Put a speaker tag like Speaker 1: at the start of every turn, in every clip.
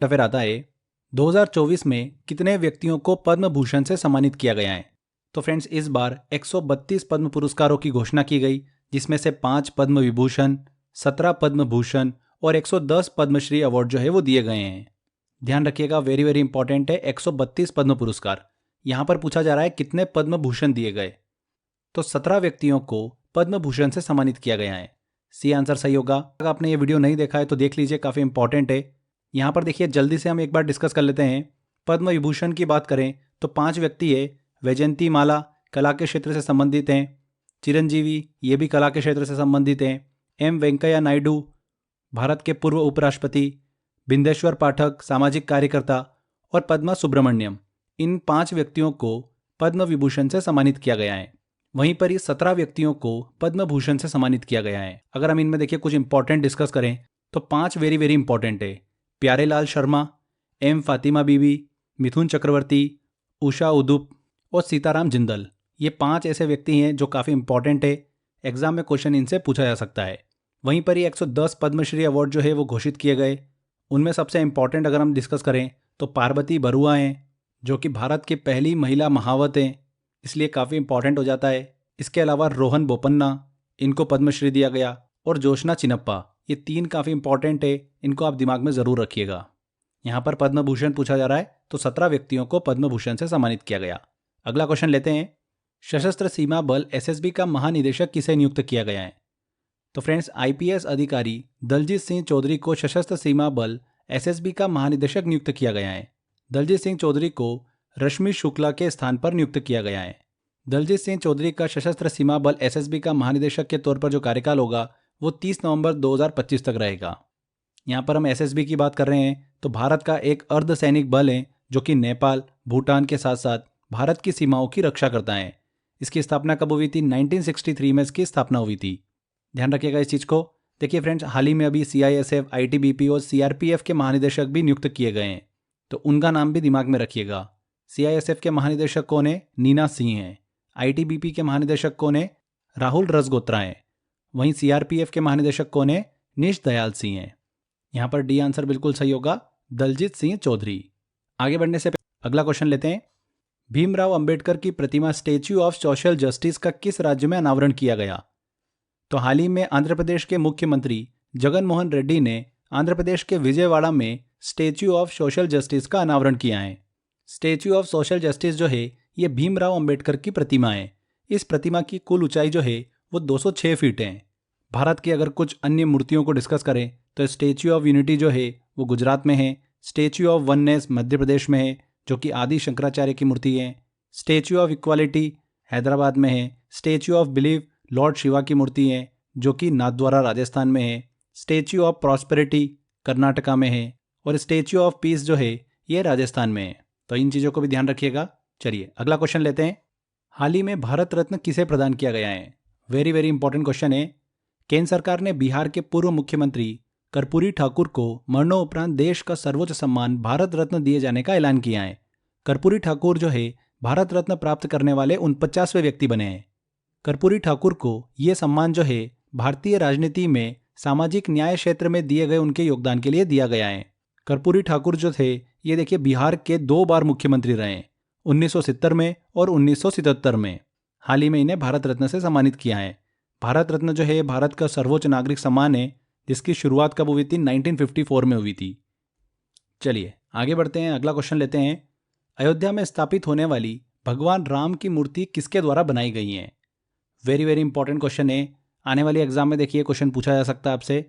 Speaker 1: तो फिर आता है 2024 में कितने व्यक्तियों को पद्म भूषण से सम्मानित किया गया है। तो फ्रेंड्स इस बार 132 पद्म पुरस्कारों की घोषणा की गई, जिसमें से 5 पद्म विभूषण, 17 पद्म भूषण और 110 पद्मश्री अवार्ड जो है वो दिए गए हैं। ध्यान रखिएगा, वेरी वेरी इंपॉर्टेंट है, 132 पद्म पुरस्कार। यहाँ पर पूछा जा रहा है कितने पद्म भूषण दिए गए, तो 17 व्यक्तियों को पद्म भूषण से सम्मानित किया गया है। सी आंसर सही होगा। अगर आपने ये वीडियो नहीं देखा है तो देख लीजिए, काफ़ी इंपॉर्टेंट है। यहाँ पर देखिए, जल्दी से हम एक बार डिस्कस कर लेते हैं। पद्म विभूषण की बात करें तो 5 व्यक्ति है। वैजयंती माला कला के क्षेत्र से संबंधित हैं। चिरंजीवी, ये भी कला के क्षेत्र से संबंधित हैं। एम वेंकैया नायडू, भारत के पूर्व उपराष्ट्रपति। बिंदेश्वर पाठक, सामाजिक कार्यकर्ता। और पद्मा सुब्रमण्यम, इन 5 व्यक्तियों को पद्म विभूषण से सम्मानित किया गया है। वहीं पर ये 17 व्यक्तियों को पद्म भूषण से सम्मानित किया गया है। अगर हम इनमें देखिए कुछ इंपॉर्टेंट डिस्कस करें तो 5 वेरी वेरी इंपॉर्टेंट है। प्यारेलाल शर्मा, एम फातिमा बीबी, मिथुन चक्रवर्ती, उषा उदुप और सीताराम जिंदल। ये 5 ऐसे व्यक्ति हैं जो काफ़ी इंपॉर्टेंट है। एग्जाम में क्वेश्चन इनसे पूछा जा सकता है। वहीं पर ये 110 पद्मश्री अवार्ड जो है वो घोषित किए गए। उनमें सबसे इंपॉर्टेंट अगर हम डिस्कस करें तो पार्वती बरुआ हैं, जो कि भारत की पहली महिला महावत हैं, इसलिए काफ़ी इंपॉर्टेंट हो जाता है। इसके अलावा रोहन बोपन्ना, इनको पद्मश्री दिया गया। और जोशना चिनप्पा, ये 3 काफ़ी इंपॉर्टेंट है, इनको आप दिमाग में ज़रूर रखिएगा। यहाँ पर पद्म भूषण पूछा जा रहा है तो 17 व्यक्तियों को पद्म भूषण से सम्मानित किया गया। अगला क्वेश्चन लेते हैं। सशस्त्र सीमा बल एसएसबी का महानिदेशक किसे नियुक्त किया गया है। तो फ्रेंड्स आईपीएस अधिकारी दलजीत सिंह चौधरी को सशस्त्र सीमा बल एसएसबी का महानिदेशक नियुक्त किया गया है। दलजीत सिंह चौधरी को रश्मि शुक्ला के स्थान पर नियुक्त किया गया है। दलजीत सिंह चौधरी का सशस्त्र सीमा बल एसएसबी का महानिदेशक के तौर पर जो कार्यकाल होगा वो 30 नवंबर 2025 तक रहेगा। यहाँ पर हम एसएसबी की बात कर रहे हैं तो भारत का एक अर्धसैनिक बल है जो कि नेपाल, भूटान के साथ साथ भारत की सीमाओं की रक्षा करता है। इसकी स्थापना कब हुई थी? 1963 में इसकी स्थापना हुई थी। ध्यान रखिएगा इस चीज़ को। देखिए फ्रेंड्स, हाल ही में अभी सीआईएसएफ, आईटीबीपी और सीआरपीएफ के महानिदेशक भी नियुक्त किए गए हैं, तो उनका नाम भी दिमाग में रखिएगा। सीआईएसएफ के महानिदेशक कौन है? नीना सिंह हैं। आईटीबीपी के महानिदेशक कौन है? राहुल रसगोत्रा हैं। वहीं सीआरपीएफ के महानिदेशक कौन है? निश दयाल सिंह हैं। यहाँ पर डी आंसर बिल्कुल सही होगा, दलजीत सिंह चौधरी। आगे बढ़ने से अगला क्वेश्चन लेते हैं। भीमराव अंबेडकर की प्रतिमा स्टैच्यू ऑफ सोशल जस्टिस का किस राज्य में अनावरण किया गया? तो हाल ही में आंध्र प्रदेश के मुख्यमंत्री जगन मोहन रेड्डी ने आंध्र प्रदेश के विजयवाड़ा में स्टैच्यू ऑफ सोशल जस्टिस का अनावरण किया है। स्टैच्यू ऑफ सोशल जस्टिस जो है ये भीमराव अंबेडकर की प्रतिमा है। इस प्रतिमा की कुल ऊंचाई जो है वो 206 फीट है। भारत की अगर कुछ अन्य मूर्तियों को डिस्कस करें तो स्टैच्यू ऑफ यूनिटी जो है वो गुजरात में है। Statue of oneness Madhya Pradesh में है, जो कि आदि शंकराचार्य की मूर्ति है। स्टैच्यू ऑफ इक्वालिटी हैदराबाद में है। Statue of belief Lord Shiva की मूर्ति है, जो कि नाथद्वारा राजस्थान में है। स्टैच्यू ऑफ प्रॉस्पेरिटी कर्नाटका में है। और स्टैच्यू ऑफ पीस जो है ये राजस्थान में है। तो इन चीज़ों को भी ध्यान रखिएगा। चलिए अगला क्वेश्चन लेते हैं। हाल ही में भारत रत्न किसे प्रदान किया गया है? वेरी वेरी इंपॉर्टेंट क्वेश्चन है। केंद्र सरकार ने बिहार के पूर्व मुख्यमंत्री कर्पूरी ठाकुर को मरणोपरांत देश का सर्वोच्च सम्मान भारत रत्न दिए जाने का ऐलान किया है। कर्पूरी ठाकुर जो है भारत रत्न प्राप्त करने वाले 49वें व्यक्ति बने हैं। कर्पूरी ठाकुर को ये सम्मान जो है भारतीय राजनीति में सामाजिक न्याय क्षेत्र में दिए गए उनके योगदान के लिए दिया गया है। कर्पूरी ठाकुर जो थे ये देखिए बिहार के 2 बार मुख्यमंत्री रहे, 1970 में और 1977 में। हाल ही में इन्हें भारत रत्न से सम्मानित किया है। भारत रत्न जो है भारत का सर्वोच्च नागरिक सम्मान है, जिसकी शुरुआत कब हुई थी? 1954 में हुई थी। चलिए आगे बढ़ते हैं, अगला क्वेश्चन लेते हैं। अयोध्या में स्थापित होने वाली भगवान राम की मूर्ति किसके द्वारा बनाई गई है? वेरी वेरी इंपॉर्टेंट क्वेश्चन है। आने वाली एग्जाम में देखिए क्वेश्चन पूछा जा सकता है आपसे।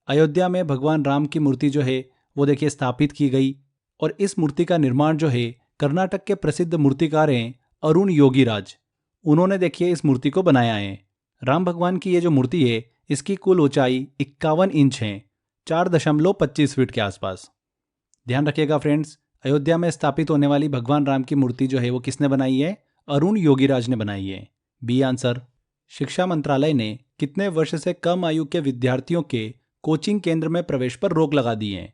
Speaker 1: अयोध्या में भगवान राम की मूर्ति जो है वो देखिए स्थापित की गई, और इस मूर्ति का निर्माण जो है कर्नाटक के प्रसिद्ध मूर्तिकार हैं अरुण योगीराज, उन्होंने देखिए इस मूर्ति को बनाया है। राम भगवान की ये जो मूर्ति है इसकी कुल ऊंचाई 51 इंच है, 4.25 फीट के आसपास। ध्यान रखिएगा फ्रेंड्स, अयोध्या में स्थापित होने वाली भगवान राम की मूर्ति जो है वो किसने बनाई है? अरुण योगीराज ने बनाई है। B answer. शिक्षा मंत्रालय ने कितने वर्ष से कम आयु के विद्यार्थियों के कोचिंग केंद्र में प्रवेश पर रोक लगा दी है?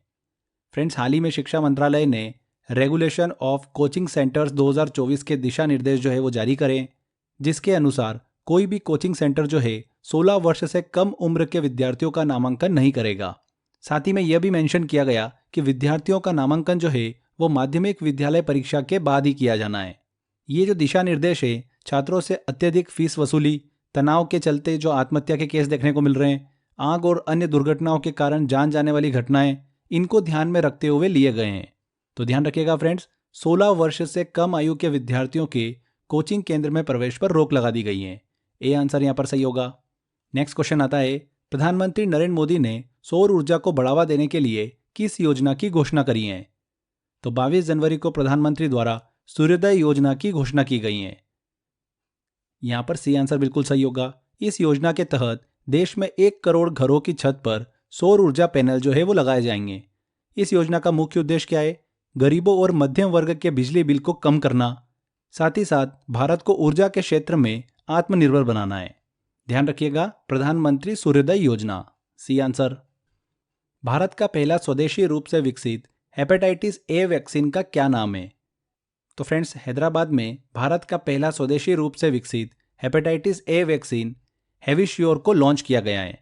Speaker 1: फ्रेंड्स, हाल ही में शिक्षा मंत्रालय ने रेगुलेशन ऑफ कोचिंग सेंटर्स 2024 के दिशा निर्देश जो है वो जारी करें, जिसके अनुसार कोई भी कोचिंग सेंटर जो है 16 वर्ष से कम उम्र के विद्यार्थियों का नामांकन नहीं करेगा। साथ ही में यह भी मेंशन किया गया कि विद्यार्थियों का नामांकन जो है वो माध्यमिक विद्यालय परीक्षा के बाद ही किया जाना है। ये जो दिशा निर्देश है छात्रों से अत्यधिक फीस वसूली, तनाव के चलते जो आत्महत्या के केस देखने को मिल रहे हैं, आग और अन्य दुर्घटनाओं के कारण जान जाने वाली घटनाएं, इनको ध्यान में रखते हुए लिए गए हैं। तो ध्यान रखिएगा फ्रेंड्स, 16 वर्ष से कम आयु के विद्यार्थियों के कोचिंग केंद्र में प्रवेश पर रोक लगा दी गई है। ए आंसर यहाँ पर सही होगा। नेक्स्ट क्वेश्चन आता है, प्रधानमंत्री नरेंद्र मोदी ने सौर ऊर्जा को बढ़ावा देने के लिए किस योजना की घोषणा करी है? तो 22 जनवरी को प्रधानमंत्री द्वारा सूर्योदय योजना की घोषणा की गई है। यहां पर सी आंसर बिल्कुल सही होगा। इस योजना के तहत देश में 1 करोड़ घरों की छत पर सौर ऊर्जा पैनल जो है वो लगाए जाएंगे। इस योजना का मुख्य उद्देश्य क्या है? गरीबों और मध्यम वर्ग के बिजली बिल को कम करना, साथ ही साथ भारत को ऊर्जा के क्षेत्र में आत्मनिर्भर बनाना है। ध्यान रखिएगा, प्रधानमंत्री सूर्योदय योजना, सी आंसर। भारत का पहला स्वदेशी रूप से विकसित हेपेटाइटिस ए वैक्सीन का क्या नाम है? तो फ्रेंड्स, हैदराबाद में भारत का पहला स्वदेशी रूप से विकसित हेपेटाइटिस ए वैक्सीन हैविश्योर को लॉन्च किया गया है।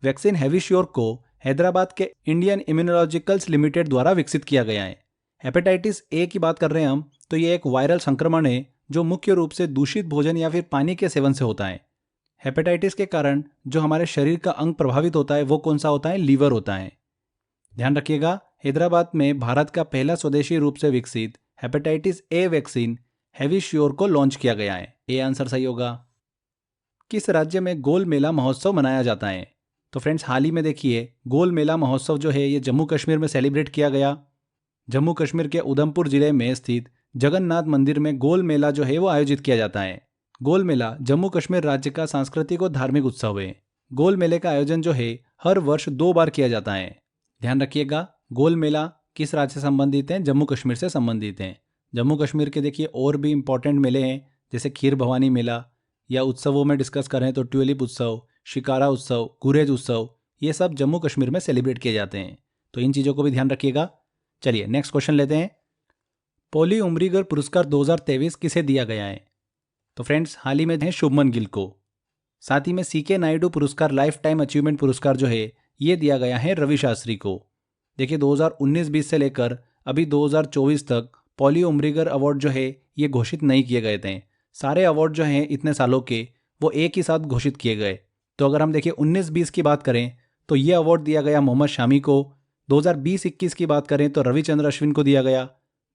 Speaker 1: वैक्सीन हैविश्योर को हैदराबाद के इंडियन इम्यूनोलॉजिकल्स लिमिटेड द्वारा विकसित किया गया है। हेपेटाइटिस ए की बात कर रहे हैं हम, तो ये एक वायरल संक्रमण है जो मुख्य रूप से दूषित भोजन या फिर पानी के सेवन से होता है। हेपेटाइटिस के कारण जो हमारे शरीर का अंग प्रभावित होता है वो कौन सा होता है? लीवर होता है। ध्यान रखिएगा, हैदराबाद में भारत का पहला स्वदेशी रूप से विकसित हेपेटाइटिस ए वैक्सीन हैविश्योर को लॉन्च किया गया है। ए आंसर सही होगा। किस राज्य में गोल मेला महोत्सव मनाया जाता है? तो फ्रेंड्स, हाल ही में देखिए गोल मेला महोत्सव जो है ये जम्मू कश्मीर में सेलिब्रेट किया गया। जम्मू कश्मीर के उधमपुर जिले में स्थित जगन्नाथ मंदिर में गोल मेला जो है वो आयोजित किया जाता है। गोल मेला जम्मू कश्मीर राज्य का सांस्कृतिक और धार्मिक उत्सव है। गोल मेले का आयोजन जो है हर वर्ष 2 बार किया जाता है। ध्यान रखिएगा, गोल मेला किस राज्य से संबंधित हैं? जम्मू कश्मीर से संबंधित हैं। जम्मू कश्मीर के देखिए और भी इंपॉर्टेंट मेले हैं, जैसे खीर भवानी मेला, या उत्सवों में डिस्कस करें तो ट्यूलिप उत्सव, शिकारा उत्सव, गुरेज उत्सव, ये सब जम्मू कश्मीर में सेलिब्रेट किए जाते हैं। तो इन चीज़ों को भी ध्यान रखिएगा। चलिए नेक्स्ट क्वेश्चन लेते हैं। पॉली उमरीगर पुरस्कार 2023 किसे दिया गया है? तो फ्रेंड्स, हाल ही में है शुभमन गिल को। साथ ही में सीके नायडू पुरस्कार लाइफ टाइम अचीवमेंट पुरस्कार जो है ये दिया गया है रवि शास्त्री को। देखिए 2019-20 से लेकर अभी 2024 तक पॉली उमरीगर अवार्ड जो है ये घोषित नहीं किए गए थे। सारे अवार्ड जो हैं इतने सालों के वो एक ही साथ घोषित किए गए। तो अगर हम देखिए 19-20 की बात करें तो ये अवार्ड दिया गया मोहम्मद शामी को। 2020-21 की बात करें तो रविचंद्र अश्विन को दिया गया।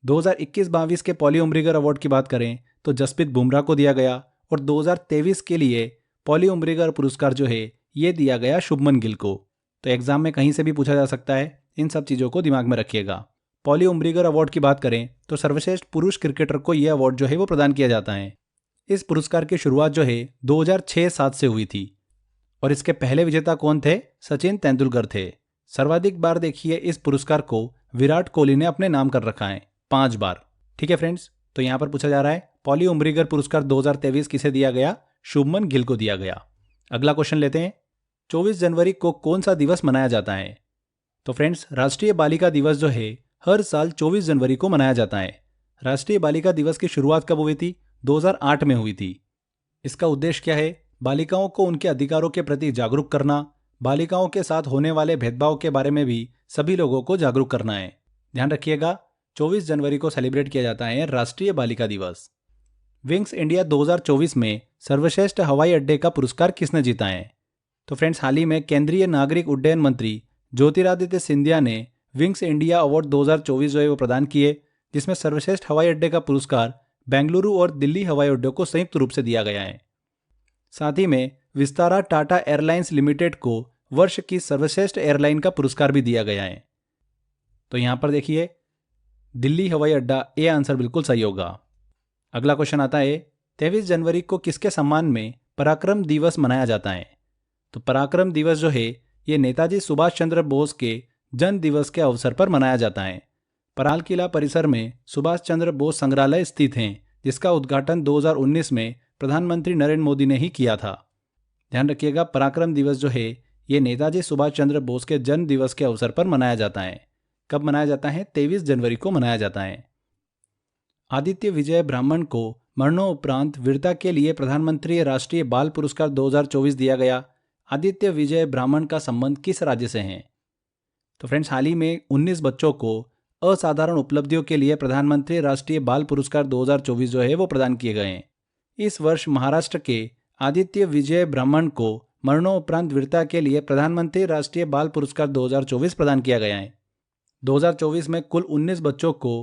Speaker 1: 2021-22 के पॉली उमरीगर अवार्ड की बात करें तो जसप्रीत बुमराह को दिया गया। और 2023 के लिए पॉली उमरीगर पुरस्कार जो है ये दिया गया शुभमन गिल को। तो एग्जाम में कहीं से भी पूछा जा सकता है, इन सब चीज़ों को दिमाग में रखिएगा। पॉली उमरीगर अवार्ड की बात करें तो सर्वश्रेष्ठ पुरुष क्रिकेटर को यह अवार्ड जो है वो प्रदान किया जाता है। इस पुरस्कार की शुरुआत जो है 2006-07 से हुई थी और इसके पहले विजेता कौन थे? सचिन तेंदुलकर थे। सर्वाधिक बार देखिए इस पुरस्कार को विराट कोहली ने अपने नाम कर रखा है, 5 बार। ठीक है फ्रेंड्स, तो यहाँ पर पूछा जा रहा है पॉली उमरीगर पुरस्कार 2023 किसे दिया गया? शुभमन गिल को दिया गया। अगला क्वेश्चन लेते हैं। 24 जनवरी को कौन सा दिवस मनाया जाता है? तो फ्रेंड्स, राष्ट्रीय बालिका दिवस जो है हर साल 24 जनवरी को मनाया जाता है। राष्ट्रीय बालिका दिवस की शुरुआत कब हुई थी? 2008 में हुई थी। इसका उद्देश्य क्या है? बालिकाओं को उनके अधिकारों के प्रति जागरूक करना, बालिकाओं के साथ होने वाले भेदभाव के बारे में भी सभी लोगों को जागरूक करना है। ध्यान रखिएगा, 24 जनवरी को सेलिब्रेट किया जाता है राष्ट्रीय बालिका दिवस। विंग्स इंडिया 2024 में सर्वश्रेष्ठ हवाई अड्डे का पुरस्कार किसने जीता है? तो फ्रेंड्स, हाल ही में केंद्रीय नागरिक उड्डयन मंत्री ज्योतिरादित्य सिंधिया ने विंग्स इंडिया अवार्ड 2024 जो है वो प्रदान किए, जिसमें सर्वश्रेष्ठ हवाई अड्डे का पुरस्कार बेंगलुरु और दिल्ली हवाई अड्डों को संयुक्त रूप से दिया गया है। साथ ही में विस्तारा टाटा एयरलाइंस लिमिटेड को वर्ष की सर्वश्रेष्ठ एयरलाइन का पुरस्कार भी दिया गया है। तो यहां पर देखिए दिल्ली हवाई अड्डा, ए आंसर बिल्कुल सही होगा। अगला क्वेश्चन आता है, 23 जनवरी को किसके सम्मान में पराक्रम दिवस मनाया जाता है? तो पराक्रम दिवस जो है ये नेताजी सुभाष चंद्र बोस के जन्म दिवस के अवसर पर मनाया जाता है। पराल किला परिसर में सुभाष चंद्र बोस संग्रहालय स्थित है, जिसका उद्घाटन 2019 में प्रधानमंत्री नरेंद्र मोदी ने ही किया था। ध्यान रखिएगा, पराक्रम दिवस जो है ये नेताजी सुभाष चंद्र बोस के जन्म दिवस के अवसर पर मनाया जाता है। कब मनाया जाता है? 23 जनवरी को मनाया जाता है। आदित्य विजय ब्राह्मण को मरणोपरांत वीरता के लिए प्रधानमंत्री राष्ट्रीय बाल पुरस्कार 2024 दिया गया। आदित्य विजय ब्राह्मण का संबंध किस राज्य से है? तो फ्रेंड्स, हाल ही में 19 बच्चों को असाधारण उपलब्धियों के लिए प्रधानमंत्री राष्ट्रीय बाल पुरस्कार 2024 जो है वो प्रदान किए गए हैं। इस वर्ष महाराष्ट्र के आदित्य विजय ब्राह्मण को मरणोपरांत वीरता के लिए प्रधानमंत्री राष्ट्रीय बाल पुरस्कार 2024 प्रदान किया गया है। 2024 में कुल 19 बच्चों को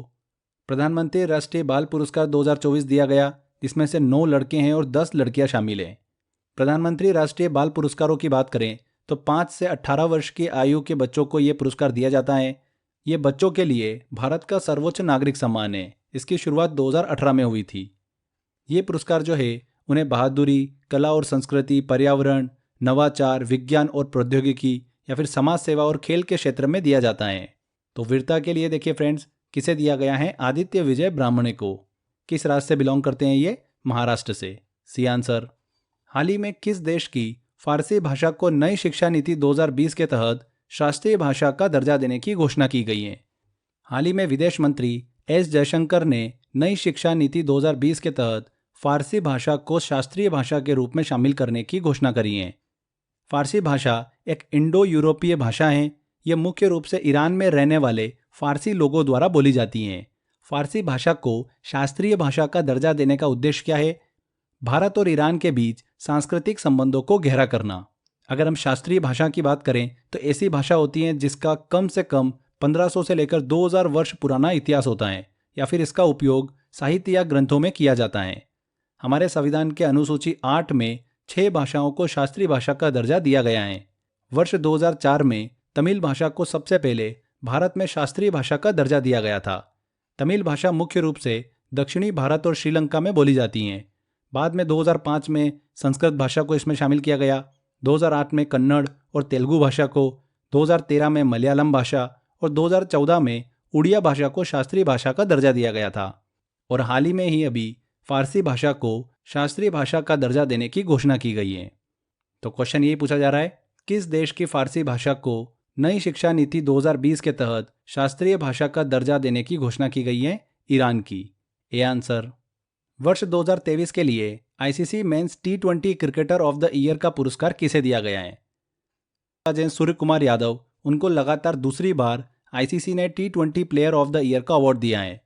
Speaker 1: प्रधानमंत्री राष्ट्रीय बाल पुरस्कार 2024 दिया गया, जिसमें से 9 लड़के हैं और 10 लड़कियां शामिल हैं। प्रधानमंत्री राष्ट्रीय बाल पुरस्कारों की बात करें तो 5 से 18 वर्ष की आयु के बच्चों को ये पुरस्कार दिया जाता है। ये बच्चों के लिए भारत का सर्वोच्च नागरिक सम्मान है। इसकी शुरुआत 2018 में हुई थी। ये पुरस्कार जो है उन्हें बहादुरी, कला और संस्कृति, पर्यावरण, नवाचार, विज्ञान और प्रौद्योगिकी या फिर समाज सेवा और खेल के क्षेत्र में दिया जाता है। तो वीरता के लिए देखिए फ्रेंड्स, किसे दिया गया है? आदित्य विजय ब्राह्मणे को। किस राज्य से बिलोंग करते हैं ये? महाराष्ट्र से। C answer. हाल ही में किस देश की फारसी भाषा को नई शिक्षा नीति 2020 के तहत शास्त्रीय भाषा का दर्जा देने की घोषणा की गई है? हाल ही में विदेश मंत्री एस जयशंकर ने नई शिक्षा नीति 2020 के तहत फारसी भाषा को शास्त्रीय भाषा के रूप में शामिल करने की घोषणा करी है। फारसी भाषा एक इंडो यूरोपीय भाषा है। यह मुख्य रूप से ईरान में रहने वाले फारसी लोगों द्वारा बोली जाती हैं। फारसी भाषा को शास्त्रीय भाषा का दर्जा देने का उद्देश्य क्या है? भारत और ईरान के बीच सांस्कृतिक संबंधों को गहरा करना। अगर हम शास्त्रीय भाषा की बात करें तो ऐसी भाषा होती है जिसका कम से कम 1500 से लेकर 2000 वर्ष पुराना इतिहास होता है, या फिर इसका उपयोग साहित्य या ग्रंथों में किया जाता है। हमारे संविधान के अनुसूची 8 में 6 भाषाओं को शास्त्रीय भाषा का दर्जा दिया गया है। वर्ष 2004 में तमिल भाषा को सबसे पहले भारत में शास्त्रीय भाषा का दर्जा दिया गया था। तमिल भाषा मुख्य रूप से दक्षिणी भारत और श्रीलंका में बोली जाती हैं। बाद में 2005 में संस्कृत भाषा को इसमें शामिल किया गया, 2008 में कन्नड़ और तेलुगु भाषा को, 2013 में मलयालम भाषा और 2014 में उड़िया भाषा को शास्त्रीय भाषा का दर्जा दिया गया था। और हाल ही में ही अभी फारसी भाषा को शास्त्रीय भाषा का दर्जा देने की घोषणा की गई है। तो क्वेश्चन यही पूछा जा रहा है, किस देश की फारसी भाषा को नई शिक्षा नीति 2020 के तहत शास्त्रीय भाषा का दर्जा देने की घोषणा की गई है? ईरान की। A answer. वर्ष 2023 के लिए ICC mains T20 cricketer of the year का पुरस्कार किसे दिया गया है? सूर्य कुमार यादव, उनको लगातार दूसरी बार आईसीसी ने T20 player of the year का अवार्ड दिया है।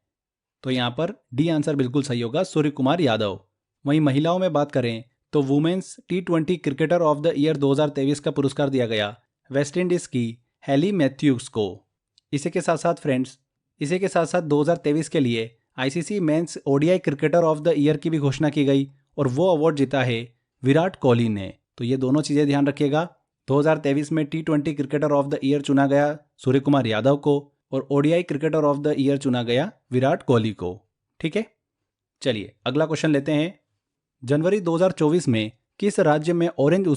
Speaker 1: तो यहाँ पर डी आंसर बिल्कुल सही होगा, सूर्य कुमार यादव। वहीं महिलाओं में बात करें तो women's T20 cricketer of the year 2023 का पुरस्कार दिया गया वेस्ट इंडीज की हेली मैथ्यूज को। इसी के साथ साथ 2023 के लिए ICC men's ODI cricketer of the year की भी घोषणा की गई और वो अवार्ड जीता है विराट कोहली ने। तो ये दोनों चीज़ें ध्यान रखिएगा। 2023 में T20 cricketer of the year चुना गया सूर्य कुमार यादव को और ODI cricketer of the year चुना गया विराट कोहली को। ठीक है, चलिए अगला क्वेश्चन लेते हैं। जनवरी 2024 में किस राज्य में ऑरेंज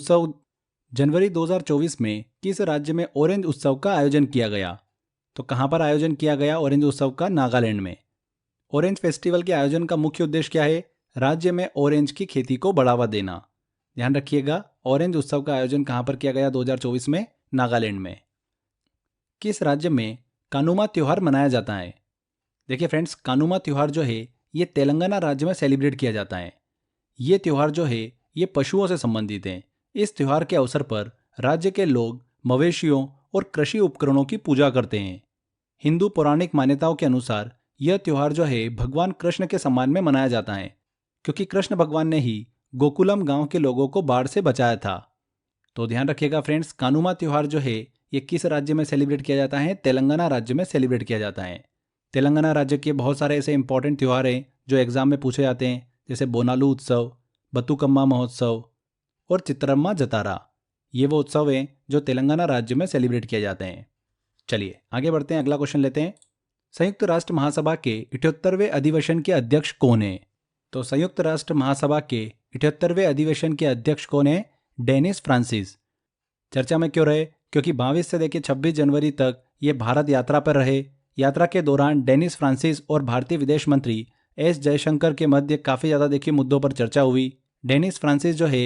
Speaker 1: उत्सव का आयोजन किया गया? तो कहाँ पर आयोजन किया गया ऑरेंज उत्सव का? नागालैंड में। ऑरेंज फेस्टिवल के आयोजन का मुख्य उद्देश्य क्या है? राज्य में ऑरेंज की खेती को बढ़ावा देना। ध्यान रखिएगा, ऑरेंज उत्सव का आयोजन कहाँ पर किया गया 2024 में? नागालैंड में। किस राज्य में कानुमा त्यौहार मनाया जाता है? देखिए फ्रेंड्स, कानुमा त्यौहार जो है ये तेलंगाना राज्य में सेलिब्रेट किया जाता है। ये त्यौहार जो है ये पशुओं से संबंधित है। इस त्यौहार के अवसर पर राज्य के लोग मवेशियों और कृषि उपकरणों की पूजा करते हैं। हिंदू पौराणिक मान्यताओं के अनुसार यह त्यौहार जो है भगवान कृष्ण के सम्मान में मनाया जाता है, क्योंकि कृष्ण भगवान ने ही गोकुलम गांव के लोगों को बाढ़ से बचाया था। तो ध्यान रखिएगा फ्रेंड्स, कानुमा त्यौहार जो है ये किस राज्य में सेलिब्रेट किया जाता है? तेलंगाना राज्य में सेलिब्रेट किया जाता है। तेलंगाना राज्य के बहुत सारे ऐसे इंपॉर्टेंट त्यौहार हैं जो एग्जाम में पूछे जाते हैं, जैसे बोनालू उत्सव, बतुकम्मा महोत्सव और चित्रम्मा जतारा। ये वो उत्सव हैं जो तेलंगाना राज्य में सेलिब्रेट किए जाते हैं। चलिए आगे बढ़ते हैं, अगला क्वेश्चन लेते हैं। संयुक्त राष्ट्र महासभा के 78वें अधिवेशन के अध्यक्ष कौन है? तो संयुक्त राष्ट्र महासभा के 78वें अधिवेशन के अध्यक्ष कौन है? Dennis Francis. चर्चा में क्यों रहे? क्योंकि 22 से लेकर 26 जनवरी तक ये भारत यात्रा पर रहे। यात्रा के दौरान डेनिस फ्रांसिस और भारतीय विदेश मंत्री एस जयशंकर के मध्य काफ़ी ज़्यादा देखिए मुद्दों पर चर्चा हुई। डेनिस फ्रांसिस जो है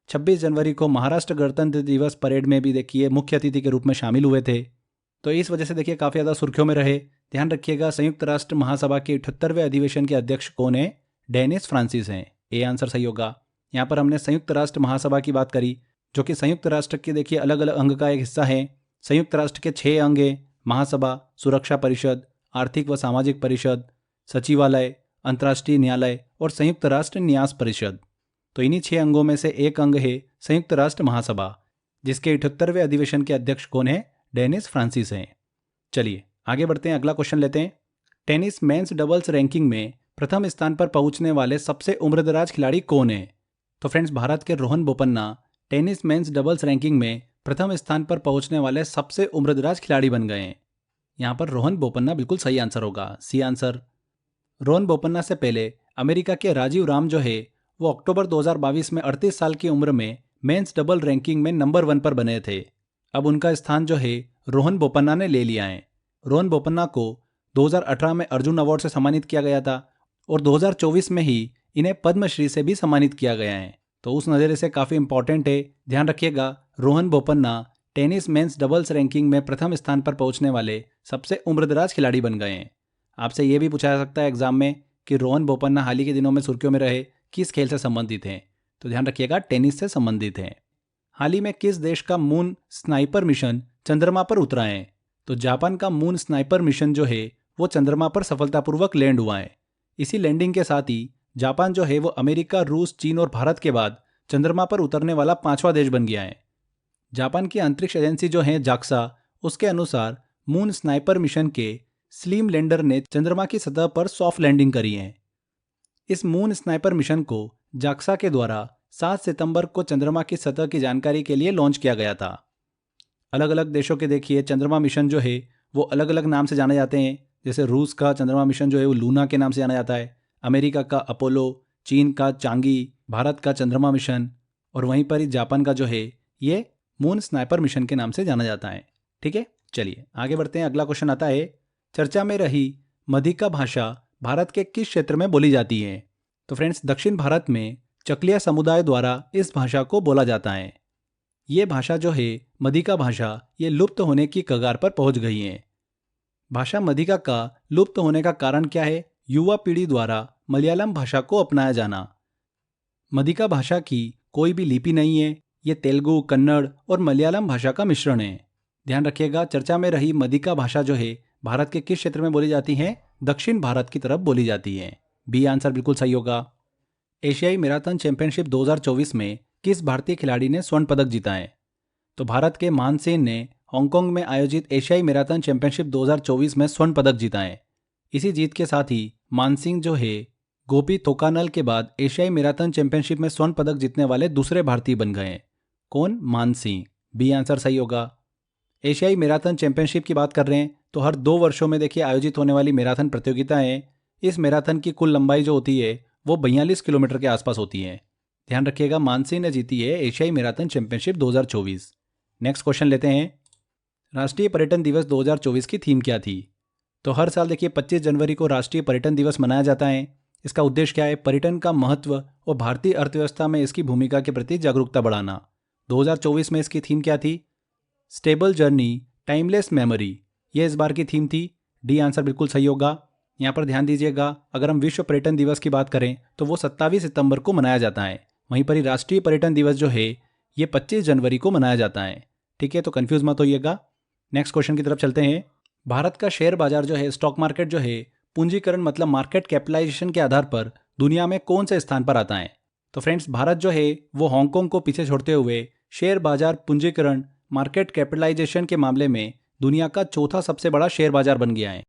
Speaker 1: 26 जनवरी को महाराष्ट्र गणतंत्र दिवस परेड में भी देखिए मुख्य अतिथि के रूप में शामिल हुए थे। तो इस वजह से देखिए काफ़ी ज़्यादा सुर्खियों में रहे। ध्यान रखिएगा, संयुक्त राष्ट्र महासभा के 78वें अधिवेशन के अध्यक्ष कौन है? डेनिस फ्रांसिस हैं। ए आंसर सही होगा। यहाँ पर हमने संयुक्त राष्ट्र महासभा की बात करी, जो कि संयुक्त राष्ट्र के देखिए अलग अलग अंग का एक हिस्सा है। संयुक्त राष्ट्र के 6 अंग हैं, महासभा, सुरक्षा परिषद, आर्थिक व सामाजिक परिषद, सचिवालय, अंतर्राष्ट्रीय न्यायालय और संयुक्त राष्ट्र न्यास परिषद। तो इन्हीं 6 अंगों में से एक अंग है संयुक्त राष्ट्र महासभा, जिसके 78वें अधिवेशन के अध्यक्ष कौन है? डेनिस फ्रांसिस हैं। चलिए आगे बढ़ते हैं, अगला क्वेश्चन लेते हैं। टेनिस मेंस डबल्स रैंकिंग में प्रथम स्थान पर पहुंचने वाले सबसे उम्रदराज खिलाड़ी कौन है? तो फ्रेंड्स, भारत के Rohan Bopanna tennis men's doubles ranking में प्रथम स्थान पर पहुंचने वाले सबसे उम्रदराज खिलाड़ी बन गए हैं। यहाँ पर रोहन बोपन्ना बिल्कुल सही आंसर होगा, सी आंसर। रोहन बोपन्ना से पहले अमेरिका के राजीव राम जो है वो अक्टूबर 2022 में 38 साल की उम्र में मेंस डबल रैंकिंग में नंबर 1 पर बने थे। अब उनका स्थान जो है रोहन बोपन्ना ने ले लिया है। रोहन बोपन्ना को 2018 में अर्जुन अवार्ड से सम्मानित किया गया था और 2024 में ही इन्हें पद्मश्री से भी सम्मानित किया गया है। तो उस नज़रिए से काफ़ी इंपॉर्टेंट है, ध्यान रखिएगा। Rohan Bopanna tennis men's doubles ranking में प्रथम स्थान पर पहुंचने वाले सबसे उम्रदराज खिलाड़ी बन गए हैं। आपसे ये भी पूछा जा सकता है एग्जाम में कि रोहन बोपन्ना हाल ही के दिनों में सुर्खियों में रहे, किस खेल से संबंधित हैं? तो ध्यान रखिएगा, टेनिस से संबंधित हैं। हाल ही में किस देश का मून स्नाइपर मिशन चंद्रमा पर उतरा है? तो जापान का मून स्नाइपर मिशन जो है वो चंद्रमा पर सफलतापूर्वक लैंड हुआ है। इसी लैंडिंग के साथ ही जापान जो है वो अमेरिका, रूस, चीन और भारत के बाद चंद्रमा पर उतरने वाला 5वां देश बन गया है। जापान की अंतरिक्ष एजेंसी जो है जाक्सा, उसके अनुसार मून स्नाइपर मिशन के स्लिम लैंडर ने चंद्रमा की सतह पर सॉफ्ट लैंडिंग करी है। इस मून स्नाइपर मिशन को जाक्सा के द्वारा 7 सितंबर को चंद्रमा की सतह की जानकारी के लिए लॉन्च किया गया था। अलग अलग देशों के देखिए चंद्रमा मिशन जो है वो अलग अलग नाम से जाने जाते हैं। जैसे रूस का चंद्रमा मिशन जो है वो लूना के नाम से जाना जाता है, अमेरिका का अपोलो, चीन का चांगी, भारत का चंद्रमा मिशन और वहीं पर ही जापान का जो है ये मून स्नाइपर मिशन के नाम से जाना जाता है। ठीक है, चलिए आगे बढ़ते हैं। अगला क्वेश्चन आता है, चर्चा में रही मधिका भाषा भारत के किस क्षेत्र में बोली जाती है? तो फ्रेंड्स, दक्षिण भारत में चकलिया समुदाय द्वारा इस भाषा को बोला जाता है। ये भाषा जो है मधिका भाषा, ये लुप्त होने की कगार पर पहुंच गई है। भाषा मधिका का लुप्त होने का कारण क्या है? युवा पीढ़ी द्वारा मलयालम भाषा को अपनाया जाना। मधिका भाषा की कोई भी लिपि नहीं है, ये तेलुगु, कन्नड़ और मलयालम भाषा का मिश्रण है। ध्यान रखिएगा, चर्चा में रही मधिका भाषा जो है भारत के किस क्षेत्र में बोली जाती है? दक्षिण भारत की तरफ बोली जाती है। बी आंसर बिल्कुल सही होगा। एशियाई मैराथन चैंपियनशिप 2024 में किस भारतीय खिलाड़ी ने स्वर्ण पदक जीता है? तो भारत के मानसेन ने हांगकांग में आयोजित एशियाई मैराथन चैंपियनशिप 2024 में स्वर्ण पदक जीता है। इसी जीत के साथ ही मानसिंह जो है गोपी तोकानल के बाद एशियाई मैराथन चैंपियनशिप में स्वर्ण पदक जीतने वाले दूसरे भारतीय बन गए हैं। कौन? मानसिंह। बी आंसर सही होगा। एशियाई मैराथन चैंपियनशिप की बात कर रहे हैं तो हर 2 वर्षों में देखिए आयोजित होने वाली मैराथन प्रतियोगिता है। इस मैराथन की कुल लंबाई जो होती है वो 42 किलोमीटर के आसपास होती है। ध्यान रखिएगा, मानसिंह ने जीती है एशियाई मैराथन चैंपियनशिप 2024। नेक्स्ट क्वेश्चन लेते हैं, राष्ट्रीय पर्यटन दिवस 2024 की थीम क्या थी? तो हर साल देखिए 25 जनवरी को राष्ट्रीय पर्यटन दिवस मनाया जाता है। इसका उद्देश्य क्या है? पर्यटन का महत्व और भारतीय अर्थव्यवस्था में इसकी भूमिका के प्रति जागरूकता बढ़ाना। 2024 में इसकी थीम क्या थी? स्टेबल जर्नी, टाइमलेस मेमोरी, ये इस बार की थीम थी। डी आंसर बिल्कुल सही होगा। यहाँ पर ध्यान दीजिएगा, अगर हम विश्व पर्यटन दिवस की बात करें तो वो 27 सितंबर को मनाया जाता है। वहीं पर ही राष्ट्रीय पर्यटन दिवस जो है ये 25 जनवरी को मनाया जाता है। ठीक है, तो कंफ्यूज मत होइएगा। नेक्स्ट क्वेश्चन की तरफ चलते हैं। भारत का शेयर बाजार जो है, स्टॉक मार्केट जो है, पूंजीकरण मतलब मार्केट कैपिटलाइजेशन के आधार पर दुनिया में कौन से स्थान पर आता है? तो फ्रेंड्स, भारत जो है वो हांगकांग को पीछे छोड़ते हुए शेयर बाजार पूंजीकरण मार्केट कैपिटलाइजेशन के मामले में दुनिया का चौथा सबसे बड़ा शेयर बाजार बन गया है।